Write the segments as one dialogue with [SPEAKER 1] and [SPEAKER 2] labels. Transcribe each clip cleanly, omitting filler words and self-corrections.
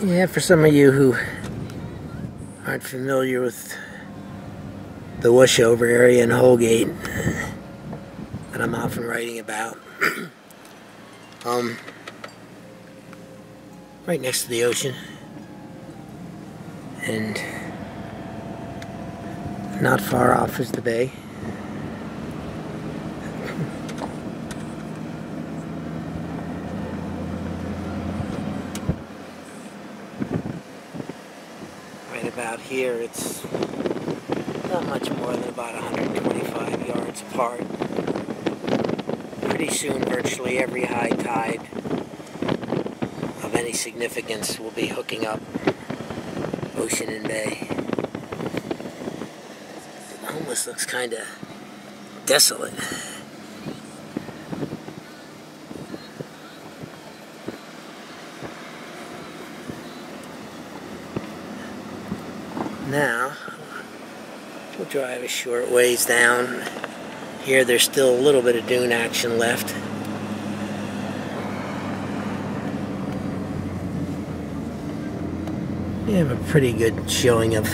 [SPEAKER 1] Yeah, for some of you who aren't familiar with the washover area in Holgate that I'm often writing about, right next to the ocean, and not far off is the bay. Right about here, it's not much more than about 125 yards apart. Pretty soon, virtually every high tide of any significance will be hooking up ocean and bay. It almost looks kind of desolate. Now, we'll drive a short ways down. Here there's still a little bit of dune action left. We have a pretty good showing of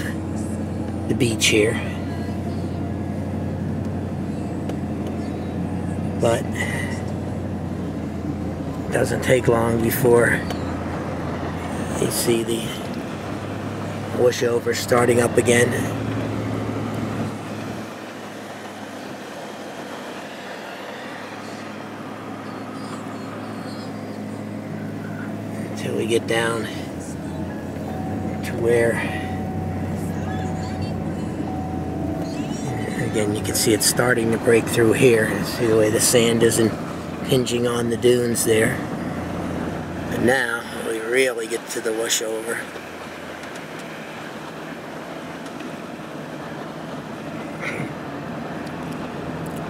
[SPEAKER 1] the beach here. But it doesn't take long before you see the washover starting up again. Until we get down to where, again, you can see it's starting to break through here. See the way the sand isn't hinging on the dunes there. But now we really get to the washover.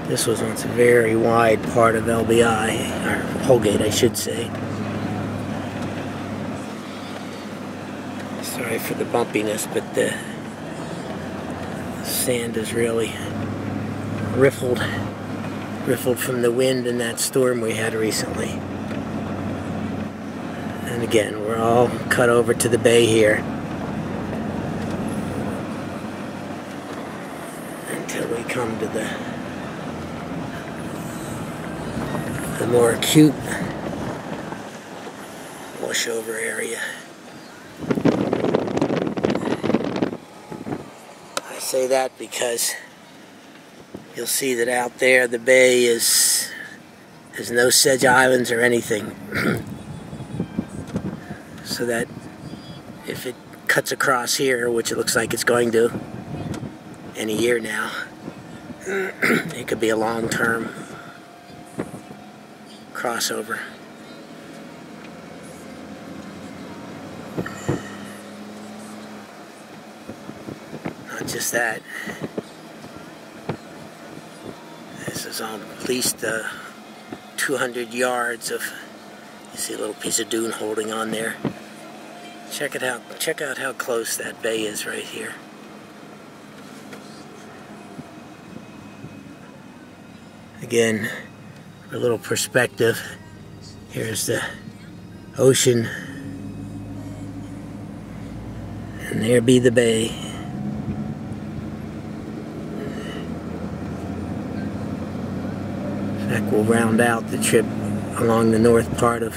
[SPEAKER 1] This was once a very wide part of LBI, or Holgate, I should say. Sorry for the bumpiness, but the sand is really riffled from the wind in that storm we had recently. And again, we're all cut over to the bay here until we come to the more acute washover area. I say that because you'll see that out there the bay is there's no sedge islands or anything. So that if it cuts across here, which it looks like it's going to any year now, it could be a long-term crossover. Not just that. This is on at least 200 yards of, you see a little piece of dune holding on there. Check it out. Check out how close that bay is right here. Again, a little perspective. Here's the ocean, and there be the bay. In fact, we'll round out the trip along the north part of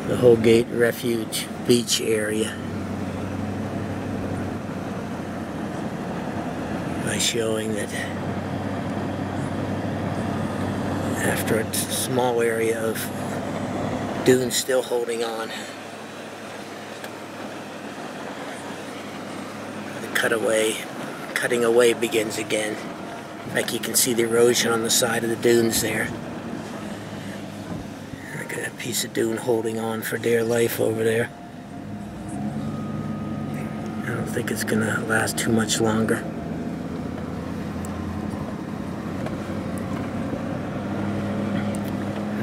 [SPEAKER 1] the Holgate Refuge Beach area by showing that after a small area of dunes still holding on, the cutting away begins again. Like you can see the erosion on the side of the dunes there. Look at that piece of dune holding on for dear life over there. I don't think it's gonna last too much longer.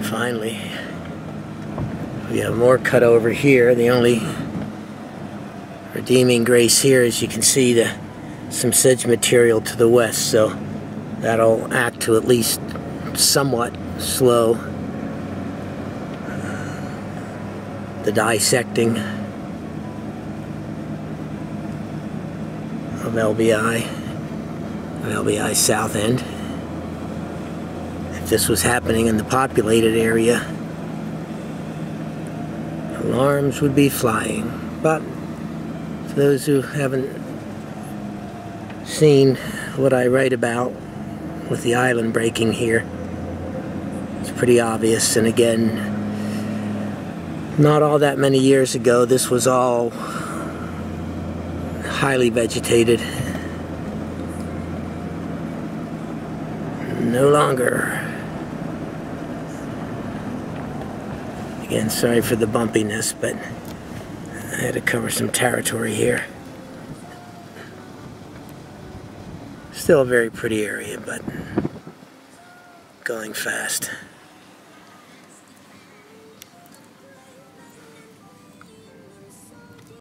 [SPEAKER 1] Finally, we have more cut over here. The only redeeming grace here is you can see some sedge material to the west, so that'll act to at least somewhat slow the dissecting of LBI South End. If this was happening in the populated area, alarms would be flying. But for those who haven't seen what I write about with the island breaking here, it's pretty obvious. And again, not all that many years ago, this was all highly vegetated. No longer. Again, sorry for the bumpiness, but I had to cover some territory here. Still a very pretty area, but going fast.